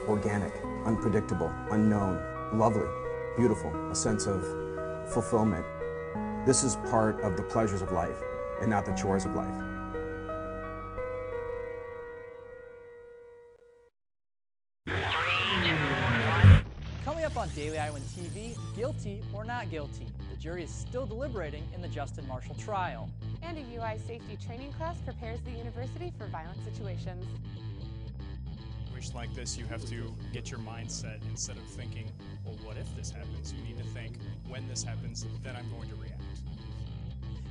organic, unpredictable, unknown, lovely, beautiful, a sense of fulfillment. This is part of the pleasures of life and not the chores of life. Coming up on Daily Iowan TV, guilty or not guilty? The jury is still deliberating in the Justin Marshall trial. And a UI safety training class prepares the university for violent situations. Like this, you have to get your mindset instead of thinking, well, what if this happens? You need to think, when this happens, then I'm going to react.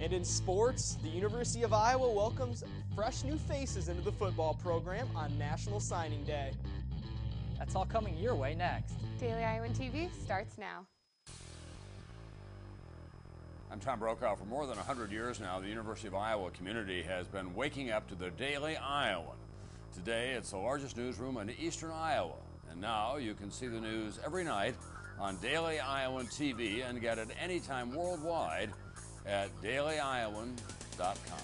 And in sports, the University of Iowa welcomes fresh new faces into the football program on National Signing Day. That's all coming your way next. Daily Iowan TV starts now. I'm Tom Brokaw. For more than 100 years now, the University of Iowa community has been waking up to the Daily Iowan. Today, it's the largest newsroom in eastern Iowa. And now you can see the news every night on Daily Iowan TV and get it anytime worldwide at dailyiowan.com.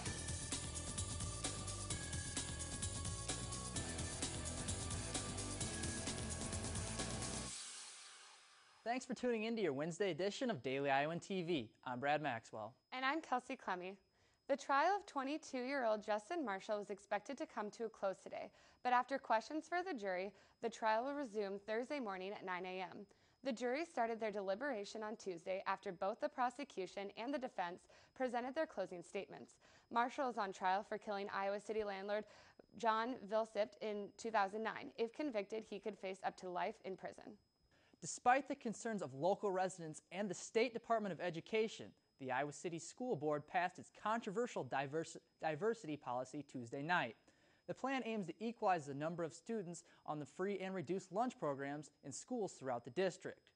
Thanks for tuning in to your Wednesday edition of Daily Iowan TV. I'm Brad Maxwell. And I'm Kelsey Clemmy. The trial of 22-year-old Justin Marshall was expected to come to a close today, but after questions for the jury, the trial will resume Thursday morning at 9 a.m. The jury started their deliberation on Tuesday after both the prosecution and the defense presented their closing statements. Marshall is on trial for killing Iowa City landlord John Vilsipt in 2009. If convicted, he could face up to life in prison. Despite the concerns of local residents and the State Department of Education, the Iowa City School Board passed its controversial diversity policy Tuesday night. The plan aims to equalize the number of students on the free and reduced lunch programs in schools throughout the district.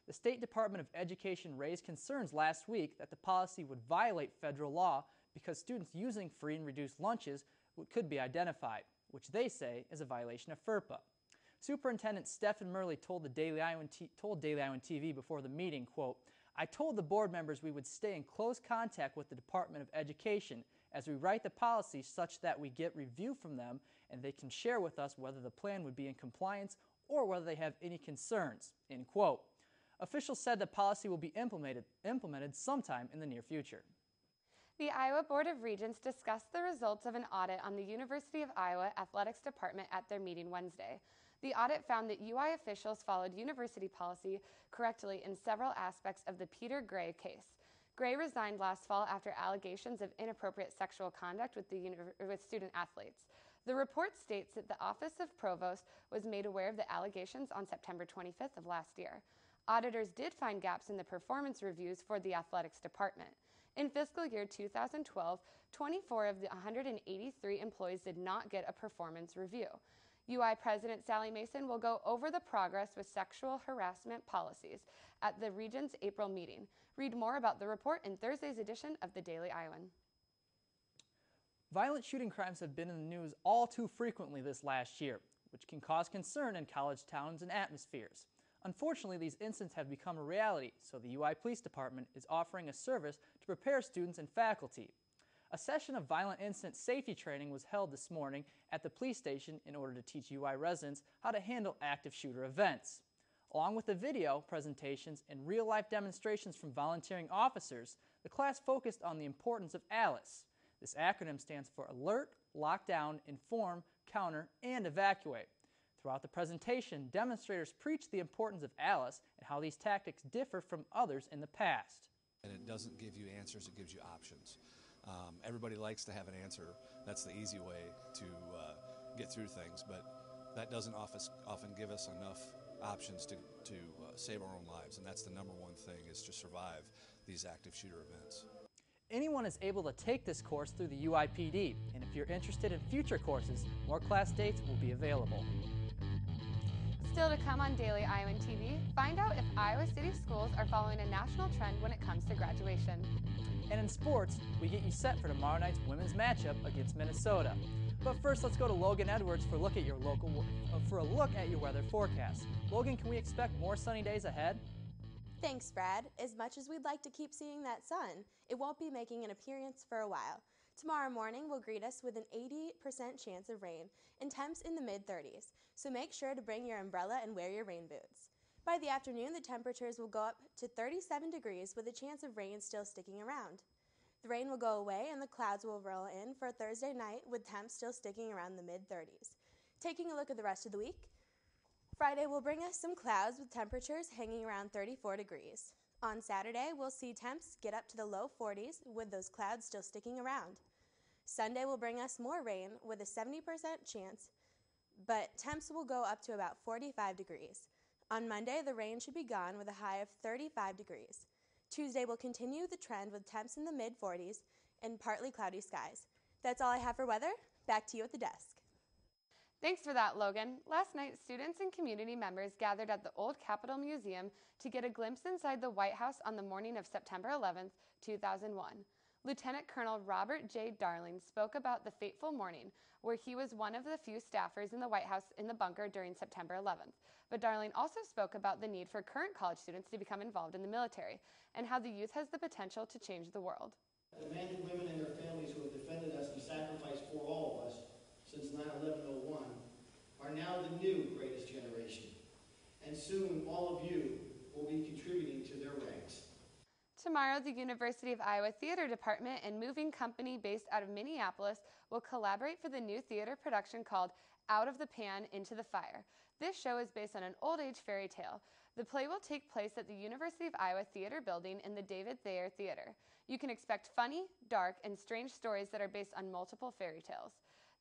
The State Department of Education raised concerns last week that the policy would violate federal law because students using free and reduced lunches could be identified, which they say is a violation of FERPA. Superintendent Stephen Murley told Daily Iowan TV before the meeting, quote, "I told the board members we would stay in close contact with the Department of Education as we write the policy such that we get review from them and they can share with us whether the plan would be in compliance or whether they have any concerns," end quote. Officials said the policy will be implemented sometime in the near future. The Iowa Board of Regents discussed the results of an audit on the University of Iowa Athletics Department at their meeting Wednesday. The audit found that UI officials followed university policy correctly in several aspects of the Peter Gray case. Gray resigned last fall after allegations of inappropriate sexual conduct with student athletes. The report states that the Office of Provost was made aware of the allegations on September 25th of last year. Auditors did find gaps in the performance reviews for the athletics department. In fiscal year 2012, 24 of the 183 employees did not get a performance review. UI President Sally Mason will go over the progress with sexual harassment policies at the Regents' April meeting. Read more about the report in Thursday's edition of the Daily Iowan. Violent shooting crimes have been in the news all too frequently this last year, which can cause concern in college towns and atmospheres. Unfortunately, these incidents have become a reality, so the UI Police Department is offering a service to prepare students and faculty. A session of violent incident safety training was held this morning at the police station in order to teach UI residents how to handle active shooter events. Along with the video presentations and real-life demonstrations from volunteering officers, the class focused on the importance of ALICE. This acronym stands for Alert, Lockdown, Inform, Counter, and Evacuate. Throughout the presentation, demonstrators preached the importance of ALICE and how these tactics differ from others in the past. And it doesn't give you answers, it gives you options. Everybody likes to have an answer. That's the easy way to get through things, but that doesn't often give us enough options to save our own lives, and that's the number one thing, is to survive these active shooter events. Anyone is able to take this course through the UIPD, and if you're interested in future courses, more class dates will be available. Still to come on Daily Iowan TV, find out if Iowa City schools are following a national trend when it comes to graduation. And in sports, we get you set for tomorrow night's women's matchup against Minnesota. But first, let's go to Logan Edwards for a look at your weather forecast. Logan, can we expect more sunny days ahead? Thanks, Brad. As much as we'd like to keep seeing that sun, it won't be making an appearance for a while. Tomorrow morning will greet us with an 80% chance of rain and temps in the mid-30s, so make sure to bring your umbrella and wear your rain boots. By the afternoon, the temperatures will go up to 37 degrees with a chance of rain still sticking around. The rain will go away and the clouds will roll in for Thursday night with temps still sticking around the mid-30s. Taking a look at the rest of the week, Friday will bring us some clouds with temperatures hanging around 34 degrees. On Saturday, we'll see temps get up to the low 40s with those clouds still sticking around. Sunday will bring us more rain with a 70% chance, but temps will go up to about 45 degrees. On Monday, the rain should be gone with a high of 35 degrees. Tuesday will continue the trend with temps in the mid-40s and partly cloudy skies. That's all I have for weather. Back to you at the desk. Thanks for that, Logan. Last night, students and community members gathered at the Old Capitol Museum to get a glimpse inside the White House on the morning of September 11, 2001. Lieutenant Colonel Robert J. Darling spoke about the fateful morning where he was one of the few staffers in the White House in the bunker during September 11th. But Darling also spoke about the need for current college students to become involved in the military and how the youth has the potential to change the world. The men and women and their families who have defended us and sacrificed for all of us since 9/11/01 are now the new greatest generation. And soon all of you will be contributing to their ranks. Tomorrow, the University of Iowa Theater Department and moving company based out of Minneapolis will collaborate for the new theater production called Out of the Pan, Into the Fire. This show is based on an old-age fairy tale. The play will take place at the University of Iowa Theater Building in the David Thayer Theater. You can expect funny, dark, and strange stories that are based on multiple fairy tales.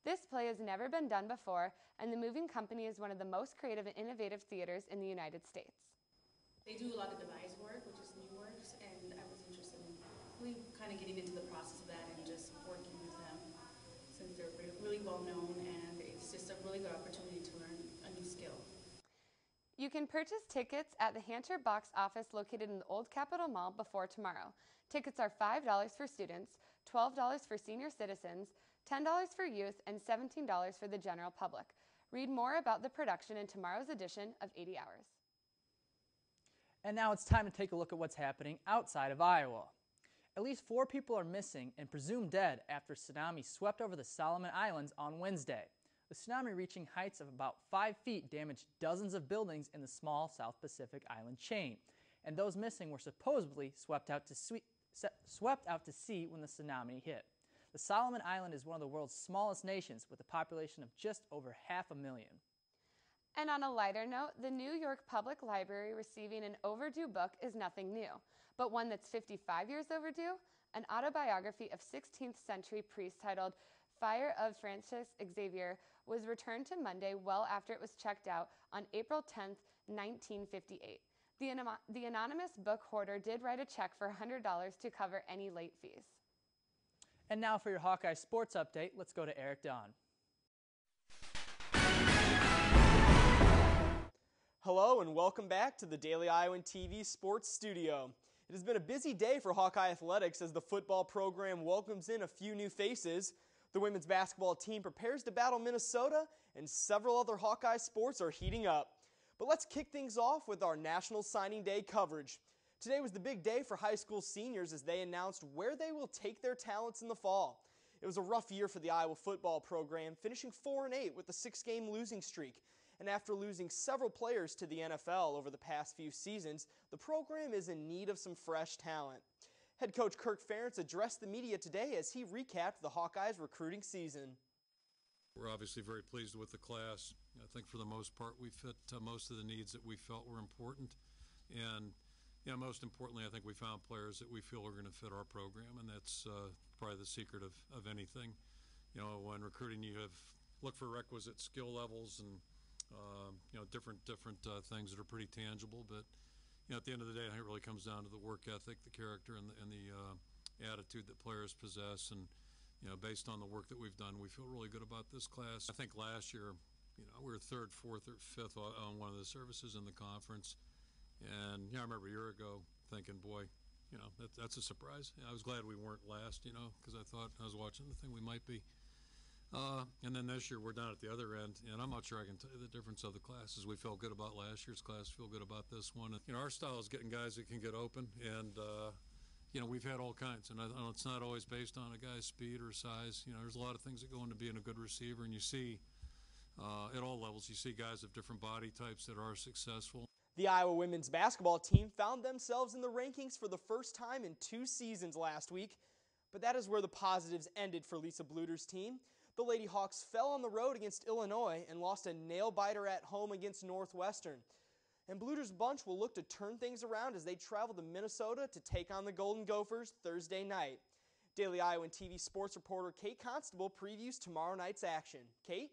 This play has never been done before, and the moving company is one of the most creative and innovative theaters in the United States. They do a lot of devised work, which is new works, and I was interested in really kind of getting into the process of that and just working with them since they're really well known, and it's just a really good opportunity to learn a new skill. You can purchase tickets at the Hanter box office located in the Old Capitol Mall before tomorrow. Tickets are $5 for students, $12 for senior citizens, $10 for youth, and $17 for the general public. Read more about the production in tomorrow's edition of 80 Hours. And now it's time to take a look at what's happening outside of Iowa. At least 4 people are missing and presumed dead after a tsunami swept over the Solomon Islands on Wednesday. The tsunami, reaching heights of about 5 feet, damaged dozens of buildings in the small South Pacific island chain, and those missing were supposedly swept out to sea when the tsunami hit. The Solomon Island is one of the world's smallest nations with a population of just over 500,000. And on a lighter note, the New York Public Library receiving an overdue book is nothing new, but one that's 55 years overdue, an autobiography of 16th century priest titled Fire of Francis Xavier was returned to Monday well after it was checked out on April 10, 1958. The anonymous book hoarder did write a check for $100 to cover any late fees. And now for your Hawkeye Sports Update, let's go to Eric Dawn. Hello and welcome back to the Daily Iowan TV Sports Studio. It has been a busy day for Hawkeye Athletics as the football program welcomes in a few new faces. The women's basketball team prepares to battle Minnesota, and several other Hawkeye sports are heating up. But let's kick things off with our National Signing Day coverage. Today was the big day for high school seniors as they announced where they will take their talents in the fall. It was a rough year for the Iowa football program, finishing 4-8 with a 6-game losing streak. And after losing several players to the NFL over the past few seasons, the program is in need of some fresh talent. Head coach Kirk Ferentz addressed the media today as he recapped the Hawkeyes' recruiting season. We're obviously very pleased with the class. I think for the most part we fit most of the needs that we felt were important. And most importantly, I think we found players that we feel are going to fit our program, and that's probably the secret of anything. When recruiting, you have look for requisite skill levels and different things that are pretty tangible. But at the end of the day, I think it really comes down to the work ethic, the character, and the attitude that players possess. And based on the work that we've done, we feel really good about this class. I think last year, we were 3rd, 4th, or 5th on one of the services in the conference. And I remember a year ago thinking, boy, that's a surprise. I was glad we weren't last, because I thought I was watching the thing we might be. And then this year we're down at the other end, and I'm not sure I can tell you the difference of the classes. We felt good about last year's class, feel good about this one. And, our style is getting guys that can get open, and we've had all kinds, and it's not always based on a guy's speed or size. There's a lot of things that go into being a good receiver, and you see at all levels, you see guys of different body types that are successful. The Iowa women's basketball team found themselves in the rankings for the first time in 2 seasons last week, but that is where the positives ended for Lisa Bluder's team. The Lady Hawks fell on the road against Illinois and lost a nail-biter at home against Northwestern. And Bluder's bunch will look to turn things around as they travel to Minnesota to take on the Golden Gophers Thursday night. Daily Iowan TV sports reporter Kate Constable previews tomorrow night's action. Kate?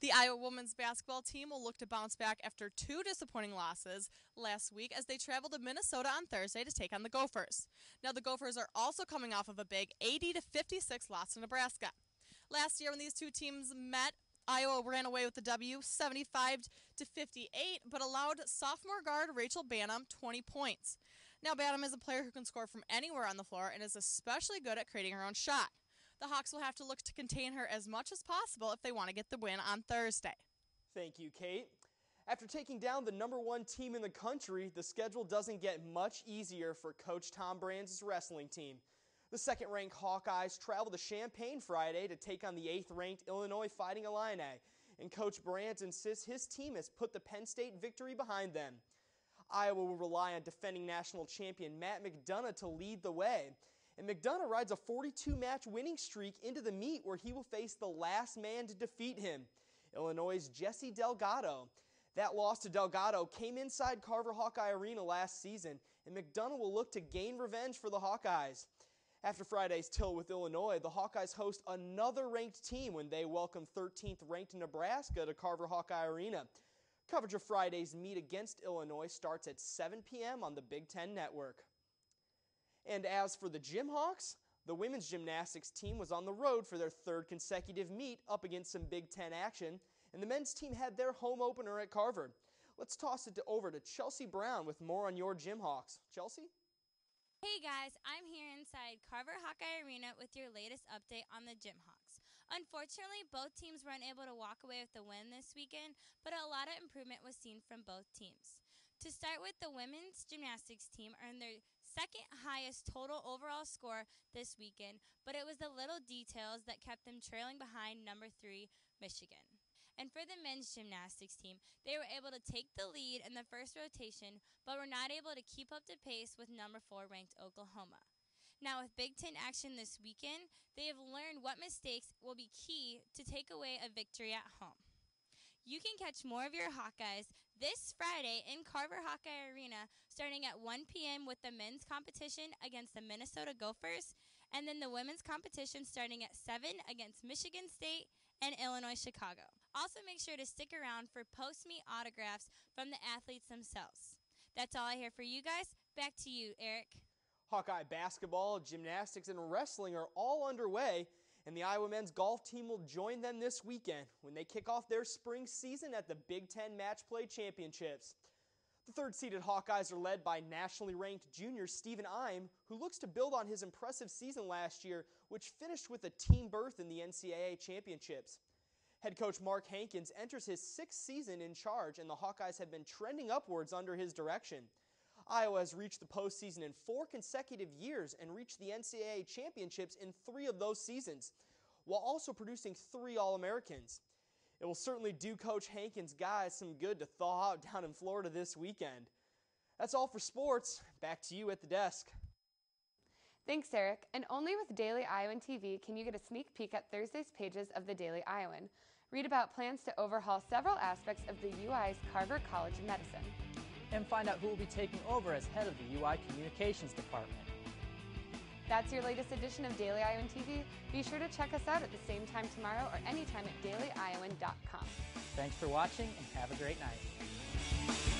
The Iowa women's basketball team will look to bounce back after 2 disappointing losses last week as they travel to Minnesota on Thursday to take on the Gophers. Now, the Gophers are also coming off of a big 80-56 loss to Nebraska. Last year when these two teams met, Iowa ran away with the W 75-58, but allowed sophomore guard Rachel Banham 20 points. Now, Banham is a player who can score from anywhere on the floor and is especially good at creating her own shot. The Hawks will have to look to contain her as much as possible if they want to get the win on Thursday. Thank you, Kate. After taking down the #1 team in the country, the schedule doesn't get much easier for Coach Tom Brands' wrestling team. The second-ranked Hawkeyes travel to Champaign Friday to take on the 8th-ranked Illinois Fighting Illini, and Coach Brands insists his team has put the Penn State victory behind them. Iowa will rely on defending national champion Matt McDonough to lead the way. And McDonough rides a 42-match winning streak into the meet where he will face the last man to defeat him, Illinois' Jesse Delgado. That loss to Delgado came inside Carver Hawkeye Arena last season, and McDonough will look to gain revenge for the Hawkeyes. After Friday's tilt with Illinois, the Hawkeyes host another ranked team when they welcome 13th-ranked Nebraska to Carver Hawkeye Arena. Coverage of Friday's meet against Illinois starts at 7 p.m. on the Big Ten Network. And as for the Gym Hawks, the women's gymnastics team was on the road for their 3rd consecutive meet up against some Big Ten action, and the men's team had their home opener at Carver. Let's toss it over to Chelsea Brown with more on your Gym Hawks. Chelsea? Hey guys, I'm here inside Carver Hawkeye Arena with your latest update on the Gym Hawks. Unfortunately, both teams were unable to walk away with the win this weekend, but a lot of improvement was seen from both teams. To start with, the women's gymnastics team earned their second highest total overall score this weekend, but it was the little details that kept them trailing behind number 3, Michigan. And for the men's gymnastics team, they were able to take the lead in the first rotation, but were not able to keep up the pace with number 4 ranked Oklahoma. Now, with Big Ten action this weekend, they have learned what mistakes will be key to take away a victory at home. You can catch more of your Hawkeyes this Friday in Carver Hawkeye Arena starting at 1 p.m. with the men's competition against the Minnesota Gophers, and then the women's competition starting at 7 against Michigan State and Illinois Chicago. Also, make sure to stick around for post-meet autographs from the athletes themselves. That's all I hear for you guys. Back to you, Eric. Hawkeye basketball, gymnastics, and wrestling are all underway, and the Iowa men's golf team will join them this weekend when they kick off their spring season at the Big Ten Match Play Championships. The third-seeded Hawkeyes are led by nationally ranked junior Stephen Ime, who looks to build on his impressive season last year, which finished with a team berth in the NCAA Championships. Head coach Mark Hankins enters his 6th season in charge, and the Hawkeyes have been trending upwards under his direction. Iowa has reached the postseason in 4 consecutive years and reached the NCAA championships in 3 of those seasons, while also producing 3 All-Americans. It will certainly do Coach Hankins' guys some good to thaw out down in Florida this weekend. That's all for sports. Back to you at the desk. Thanks, Eric. And only with Daily Iowan TV can you get a sneak peek at Thursday's pages of the Daily Iowan. Read about plans to overhaul several aspects of the UI's Carver College of Medicine. And find out who will be taking over as head of the UI Communications Department. That's your latest edition of Daily Iowan TV. Be sure to check us out at the same time tomorrow or anytime at dailyiowan.com. Thanks for watching and have a great night.